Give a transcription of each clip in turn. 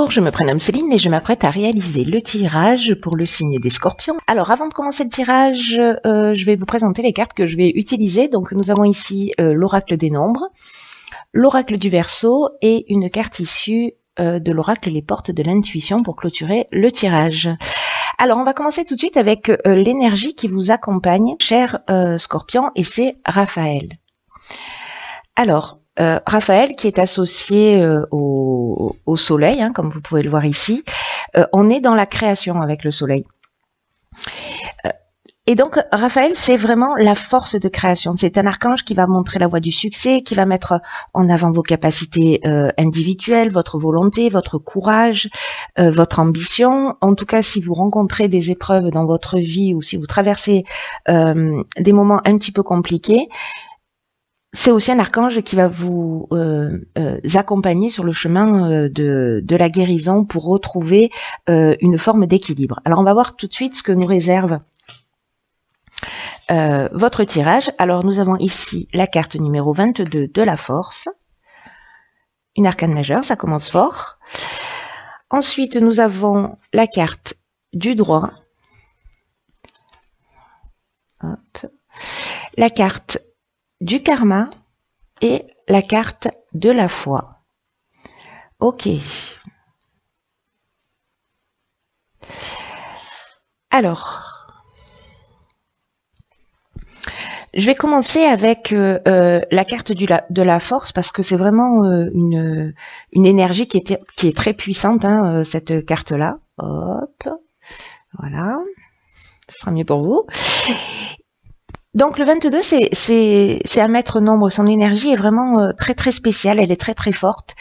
Bonjour, je me prénomme Céline et je m'apprête à réaliser le tirage pour le signe des Scorpions. Alors avant de commencer le tirage, je vais vous présenter les cartes que je vais utiliser. Donc nous avons ici l'oracle des nombres, l'oracle du Verseau et une carte issue de l'oracle les portes de l'intuition pour clôturer le tirage. Alors on va commencer tout de suite avec l'énergie qui vous accompagne, cher Scorpion, et c'est Raphaël. Alors, Raphaël qui est associé au soleil, hein, comme vous pouvez le voir ici, on est dans la création avec le soleil. Et donc Raphaël, c'est vraiment la force de création. C'est un archange qui va montrer la voie du succès, qui va mettre en avant vos capacités individuelles, votre volonté, votre courage, votre ambition. En tout cas, si vous rencontrez des épreuves dans votre vie ou si vous traversez des moments un petit peu compliqués, c'est aussi un archange qui va vous accompagner sur le chemin de la guérison pour retrouver une forme d'équilibre. Alors on va voir tout de suite ce que nous réserve votre tirage. Alors nous avons ici la carte numéro 22 de la force, une arcane majeure, ça commence fort. Ensuite nous avons la carte du droit, hop, la carte du karma et la carte de la foi. Ok. Alors, je vais commencer avec la carte de la force parce que c'est vraiment une énergie qui est très puissante, hein, cette carte-là. Hop, voilà, ce sera mieux pour vous. Donc le 22, c'est un maître nombre. Son énergie est vraiment très très spéciale. Elle est très très forte.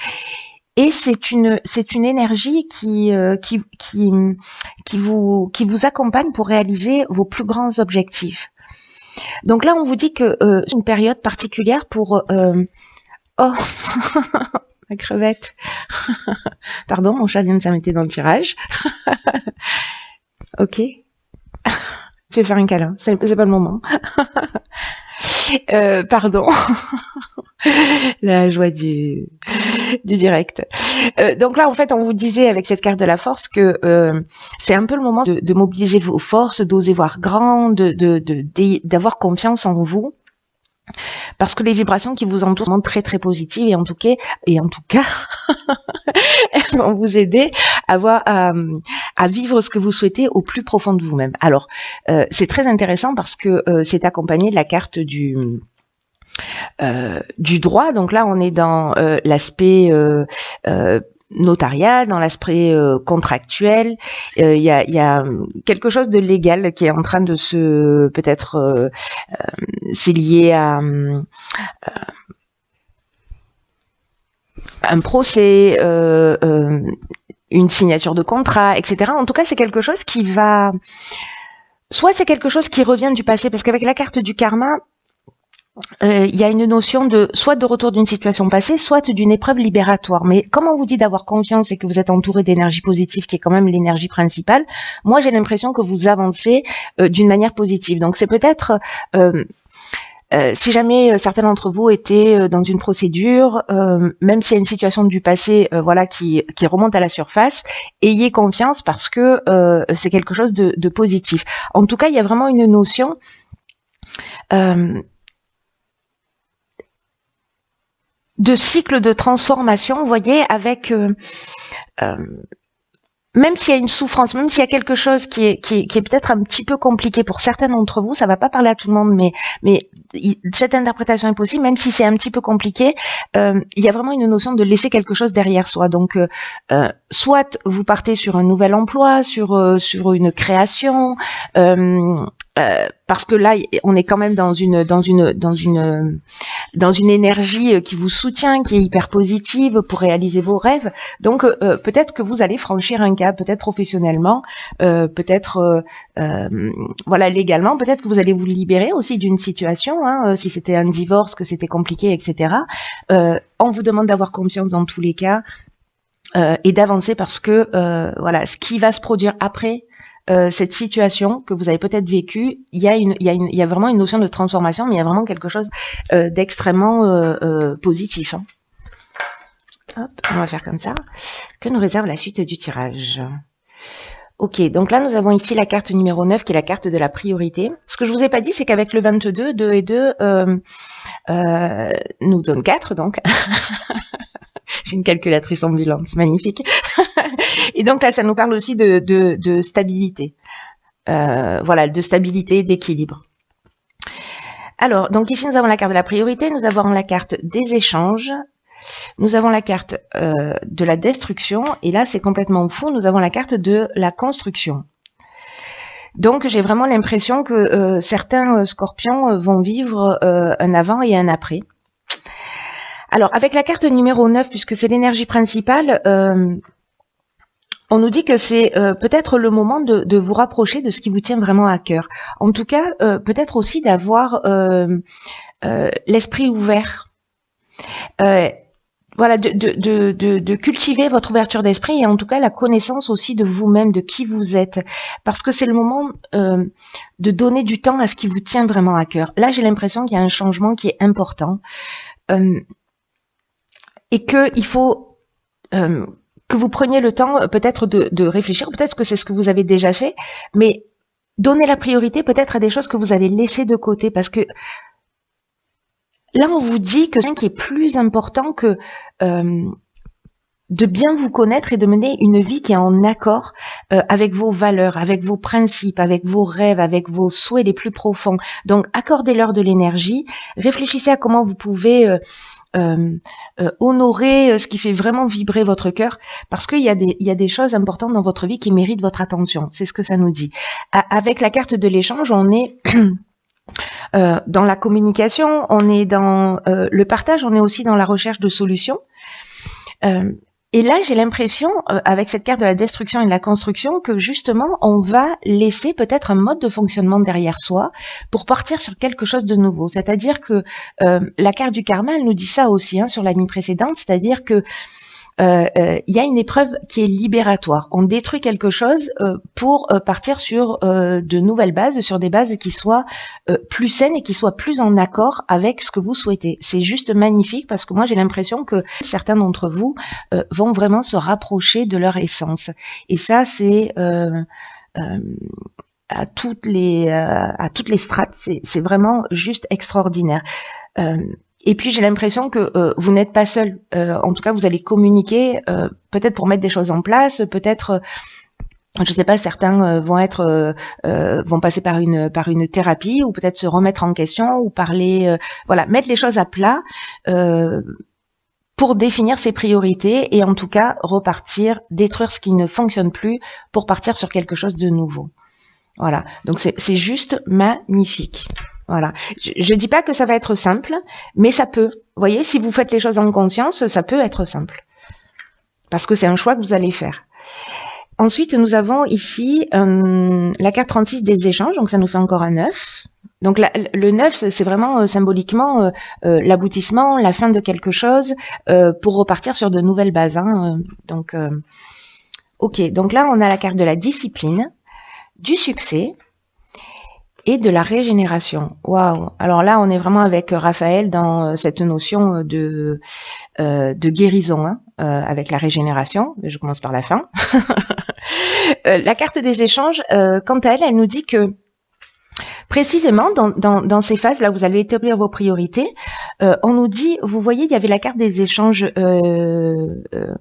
Et c'est une énergie qui vous accompagne pour réaliser vos plus grands objectifs. Donc là, on vous dit que c'est une période particulière pour... Oh, ma crevette. Pardon, mon chat vient de s'arrêter dans le tirage. Ok. Je vais faire un câlin, c'est pas le moment. Pardon. La joie du direct. Donc là, en fait, on vous disait avec cette carte de la force que c'est un peu le moment de mobiliser vos forces, d'oser voir grand, d'avoir confiance en vous. Parce que les vibrations qui vous entourent sont très très positives et en tout cas elles vont vous aider à vivre ce que vous souhaitez au plus profond de vous-même. Alors, c'est très intéressant parce que c'est accompagné de la carte du droit. Donc là, on est dans l'aspect notarial, dans l'aspect contractuel. Il y a quelque chose de légal qui est en train de se peut-être c'est lié à un procès, une signature de contrat, etc. En tout cas, c'est quelque chose qui va... Soit c'est quelque chose qui revient du passé, parce qu'avec la carte du karma, il y a une notion de soit de retour d'une situation passée, soit d'une épreuve libératoire. Mais comme on vous dit d'avoir confiance et que vous êtes entouré d'énergie positive, qui est quand même l'énergie principale, moi j'ai l'impression que vous avancez d'une manière positive. Donc c'est peut-être... si jamais certains d'entre vous étaient dans une procédure, même s'il y a une situation du passé voilà, qui remonte à la surface, ayez confiance parce que c'est quelque chose de positif. En tout cas, il y a vraiment une notion de cycle de transformation, vous voyez, avec... même s'il y a une souffrance, même s'il y a quelque chose qui est peut-être un petit peu compliqué pour certains d'entre vous, ça va pas parler à tout le monde, mais cette interprétation est possible, même si c'est un petit peu compliqué, il y a vraiment une notion de laisser quelque chose derrière soi. Donc, soit vous partez sur un nouvel emploi, sur une création, parce que là, on est quand même dans une énergie qui vous soutient, qui est hyper positive pour réaliser vos rêves. Donc, peut-être que vous allez franchir un cap, peut-être professionnellement, peut-être voilà, légalement, peut-être que vous allez vous libérer aussi d'une situation, hein, si c'était un divorce, que c'était compliqué, etc. On vous demande d'avoir confiance dans tous les cas et d'avancer parce que voilà, ce qui va se produire après cette situation que vous avez peut-être vécue, il y a vraiment une notion de transformation, mais il y a vraiment quelque chose d'extrêmement positif. Hein. Hop, on va faire comme ça. Que nous réserve la suite du tirage? Ok, donc là nous avons ici la carte numéro 9 qui est la carte de la priorité. Ce que je vous ai pas dit, c'est qu'avec le 22, 2 et 2 nous donne 4 donc. J'ai une calculatrice ambulante, c'est magnifique. Et donc là ça nous parle aussi de stabilité. Voilà, de stabilité, d'équilibre. Alors, donc ici nous avons la carte de la priorité, nous avons la carte des échanges, nous avons la carte de la destruction, et là c'est complètement fou, nous avons la carte de la construction. Donc j'ai vraiment l'impression que certains scorpions vont vivre un avant et un après. Alors avec la carte numéro 9, puisque c'est l'énergie principale, on nous dit que c'est peut-être le moment de vous rapprocher de ce qui vous tient vraiment à cœur. En tout cas, peut-être aussi d'avoir l'esprit ouvert. Voilà, de cultiver votre ouverture d'esprit et en tout cas la connaissance aussi de vous-même, de qui vous êtes. Parce que c'est le moment de donner du temps à ce qui vous tient vraiment à cœur. Là, j'ai l'impression qu'il y a un changement qui est important et qu'il faut que vous preniez le temps peut-être de réfléchir, peut-être que c'est ce que vous avez déjà fait, mais donnez la priorité peut-être à des choses que vous avez laissées de côté, parce que là on vous dit que ce qui est plus important que de bien vous connaître et de mener une vie qui est en accord avec vos valeurs, avec vos principes, avec vos rêves, avec vos souhaits les plus profonds. Donc accordez-leur de l'énergie, réfléchissez à comment vous pouvez honorer ce qui fait vraiment vibrer votre cœur, parce qu'il y a des choses importantes dans votre vie qui méritent votre attention. C'est ce que ça nous dit. Avec la carte de l'échange, on est dans la communication, on est dans le partage, on est aussi dans la recherche de solutions. Et là, j'ai l'impression, avec cette carte de la destruction et de la construction, que justement, on va laisser peut-être un mode de fonctionnement derrière soi pour partir sur quelque chose de nouveau. C'est-à-dire que la carte du karma, elle nous dit ça aussi sur la ligne précédente, c'est-à-dire que y a une épreuve qui est libératoire. On détruit quelque chose pour partir sur de nouvelles bases, sur des bases qui soient plus saines et qui soient plus en accord avec ce que vous souhaitez. C'est juste magnifique parce que moi j'ai l'impression que certains d'entre vous vont vraiment se rapprocher de leur essence. Et ça c'est à toutes les strates, c'est vraiment juste extraordinaire. Et puis j'ai l'impression que vous n'êtes pas seul. En tout cas, vous allez communiquer, peut-être pour mettre des choses en place, peut-être, je sais pas, certains vont passer par une thérapie, ou peut-être se remettre en question, ou parler, voilà, mettre les choses à plat pour définir ses priorités et en tout cas repartir, détruire ce qui ne fonctionne plus pour partir sur quelque chose de nouveau. Voilà, donc c'est juste magnifique. Voilà. Je dis pas que ça va être simple, mais ça peut. Vous voyez, si vous faites les choses en conscience, ça peut être simple. Parce que c'est un choix que vous allez faire. Ensuite, nous avons ici la carte 36 des échanges, donc ça nous fait encore un 9. Donc le 9, c'est vraiment symboliquement l'aboutissement, la fin de quelque chose, pour repartir sur de nouvelles bases. Donc, ok, donc là, on a la carte de la discipline, du succès, et de la régénération. Waouh! Alors là, on est vraiment avec Raphaël dans cette notion de guérison, avec la régénération. Je commence par la fin. La carte des échanges, quant à elle, elle nous dit que précisément dans ces phases, là, vous allez établir vos priorités. On nous dit, vous voyez, il y avait la carte des échanges.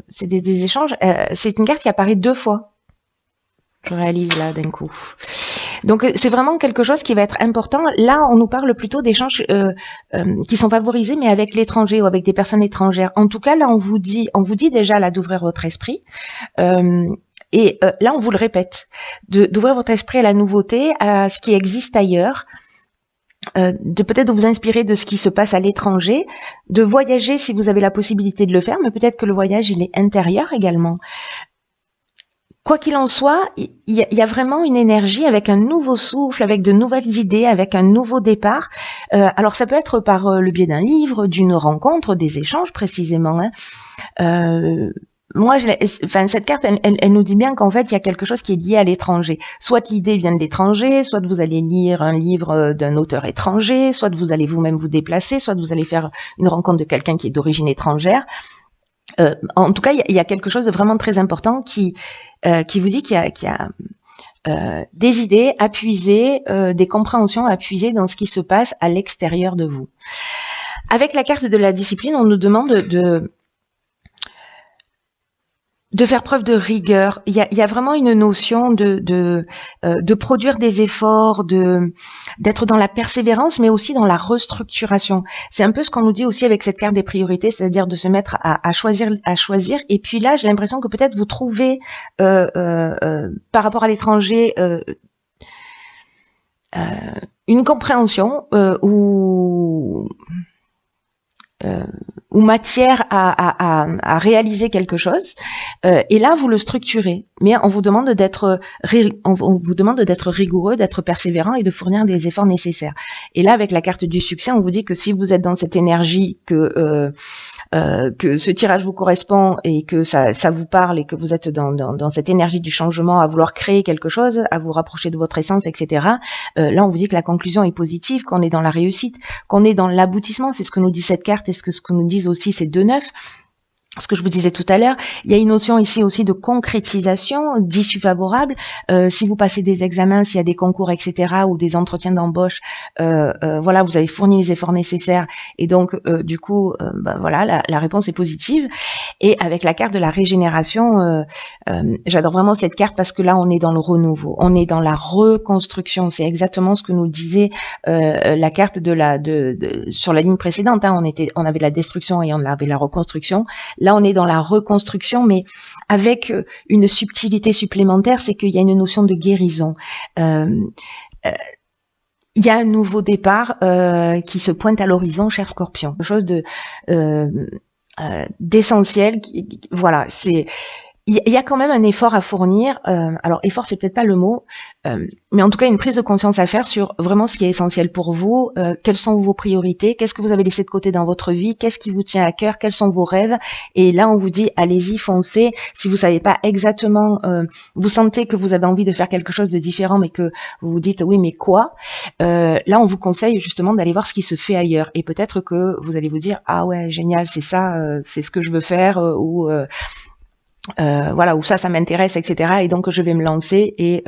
C'est des échanges. C'est une carte qui apparaît 2 fois. Je réalise là d'un coup. Donc c'est vraiment quelque chose qui va être important. Là, on nous parle plutôt d'échanges qui sont favorisés, mais avec l'étranger ou avec des personnes étrangères. En tout cas, là, on vous dit déjà là d'ouvrir votre esprit. Et là, on vous le répète, d'ouvrir votre esprit à la nouveauté, à ce qui existe ailleurs, de peut-être de vous inspirer de ce qui se passe à l'étranger, de voyager si vous avez la possibilité de le faire, mais peut-être que le voyage, il est intérieur également. Quoi qu'il en soit, il y a vraiment une énergie avec un nouveau souffle, avec de nouvelles idées, avec un nouveau départ. Alors ça peut être par le biais d'un livre, d'une rencontre, des échanges précisément. Moi, cette carte, elle nous dit bien qu'en fait, il y a quelque chose qui est lié à l'étranger. Soit l'idée vient de l'étranger, soit vous allez lire un livre d'un auteur étranger, soit vous allez vous-même vous déplacer, soit vous allez faire une rencontre de quelqu'un qui est d'origine étrangère. En tout cas, il y a quelque chose de vraiment très important qui vous dit qu'il y a des idées à puiser, des compréhensions à puiser dans ce qui se passe à l'extérieur de vous. Avec la carte de la discipline, on nous demande de faire preuve de rigueur. Il y a vraiment une notion de produire des efforts, d'être dans la persévérance, mais aussi dans la restructuration. C'est un peu ce qu'on nous dit aussi avec cette carte des priorités, c'est-à-dire de se mettre à choisir. Et puis là, j'ai l'impression que peut-être vous trouvez par rapport à l'étranger une compréhension ou matière à réaliser quelque chose, et là vous le structurez, mais on vous demande d'être rigoureux, d'être persévérant et de fournir des efforts nécessaires. Et là, avec la carte du succès, on vous dit que si vous êtes dans cette énergie, que ce tirage vous correspond et que ça vous parle et que vous êtes dans cette énergie du changement, à vouloir créer quelque chose, à vous rapprocher de votre essence, etc. Là, on vous dit que la conclusion est positive, qu'on est dans la réussite, qu'on est dans l'aboutissement. C'est ce que nous dit cette carte et ce que nous disent aussi ces deux neufs. Ce que je vous disais tout à l'heure, il y a une notion ici aussi de concrétisation, d'issue favorable. Si vous passez des examens, s'il y a des concours, etc., ou des entretiens d'embauche, voilà, vous avez fourni les efforts nécessaires, et donc du coup, voilà, la réponse est positive. Et avec la carte de la régénération, j'adore vraiment cette carte parce que là, on est dans le renouveau, on est dans la reconstruction. C'est exactement ce que nous disait la carte sur la ligne précédente. Hein, on avait la destruction et on avait la reconstruction. Là, on est dans la reconstruction, mais avec une subtilité supplémentaire, c'est qu'il y a une notion de guérison. Il y a un nouveau départ qui se pointe à l'horizon, cher Scorpion. Quelque chose d'essentiel. Voilà, il y a quand même un effort à fournir. Alors, effort, c'est peut-être pas le mot, mais en tout cas, une prise de conscience à faire sur vraiment ce qui est essentiel pour vous. Quelles sont vos priorités? Qu'est-ce que vous avez laissé de côté dans votre vie? Qu'est-ce qui vous tient à cœur? Quels sont vos rêves? Et là, on vous dit, allez-y, foncez. Si vous savez pas exactement, vous sentez que vous avez envie de faire quelque chose de différent, mais que vous vous dites, oui, mais quoi? Là, on vous conseille justement d'aller voir ce qui se fait ailleurs. Et peut-être que vous allez vous dire, ah ouais, génial, c'est ça, c'est ce que je veux faire, voilà, où ça m'intéresse, etc. Et donc je vais me lancer et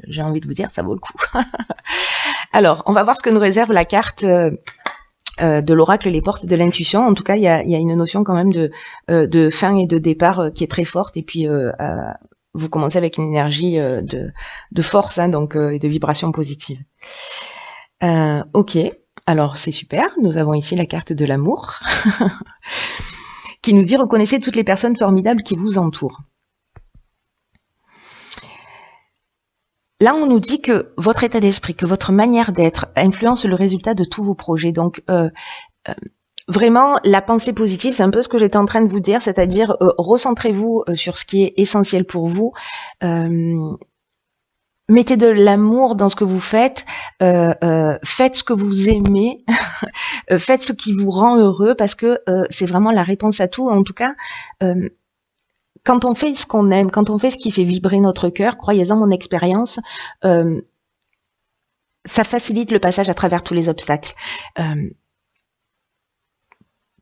j'ai envie de vous dire, ça vaut le coup. Alors, on va voir ce que nous réserve la carte de l'oracle, les portes de l'intuition. En tout cas, il y a une notion quand même de fin et de départ qui est très forte. Et puis, vous commencez avec une énergie de force, hein, donc et de vibration positive. Ok, alors c'est super. Nous avons ici la carte de l'amour. Qui nous dit « Reconnaissez toutes les personnes formidables qui vous entourent ». Là, on nous dit que votre état d'esprit, que votre manière d'être influence le résultat de tous vos projets. Donc, vraiment, la pensée positive, c'est un peu ce que j'étais en train de vous dire, c'est-à-dire recentrez-vous sur ce qui est essentiel pour vous. Mettez de l'amour dans ce que vous faites, faites ce que vous aimez, faites ce qui vous rend heureux, parce que c'est vraiment la réponse à tout. En tout cas, quand on fait ce qu'on aime, quand on fait ce qui fait vibrer notre cœur, croyez-en, mon expérience, ça facilite le passage à travers tous les obstacles.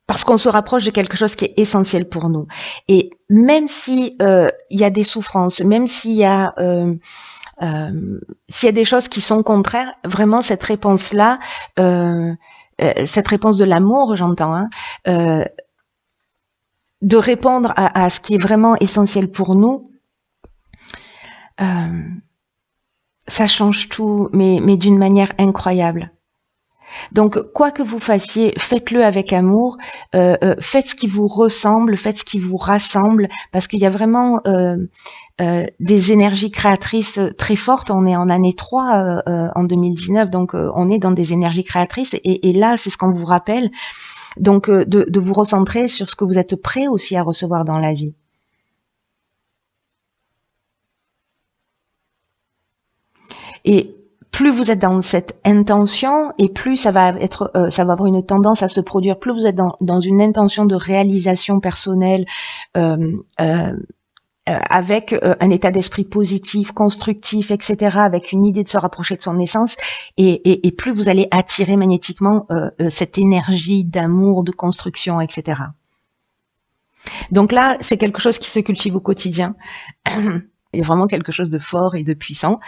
Parce qu'on se rapproche de quelque chose qui est essentiel pour nous. Et même si y a des souffrances, même s'il y a des choses qui sont contraires, vraiment cette réponse-là, cette réponse de l'amour, j'entends, hein, de répondre à ce qui est vraiment essentiel pour nous, ça change tout, mais d'une manière incroyable. Donc, quoi que vous fassiez, faites-le avec amour, faites ce qui vous ressemble, faites ce qui vous rassemble, parce qu'il y a vraiment des énergies créatrices très fortes. On est en année 3 en 2019, donc on est dans des énergies créatrices, et là, c'est ce qu'on vous rappelle, donc de vous recentrer sur ce que vous êtes prêt aussi à recevoir dans la vie. Et plus vous êtes dans cette intention, et plus ça va avoir une tendance à se produire. Plus vous êtes dans une intention de réalisation personnelle, avec un état d'esprit positif, constructif, etc., avec une idée de se rapprocher de son essence, et plus vous allez attirer magnétiquement cette énergie d'amour, de construction, etc. Donc là, c'est quelque chose qui se cultive au quotidien. Il y a vraiment quelque chose de fort et de puissant.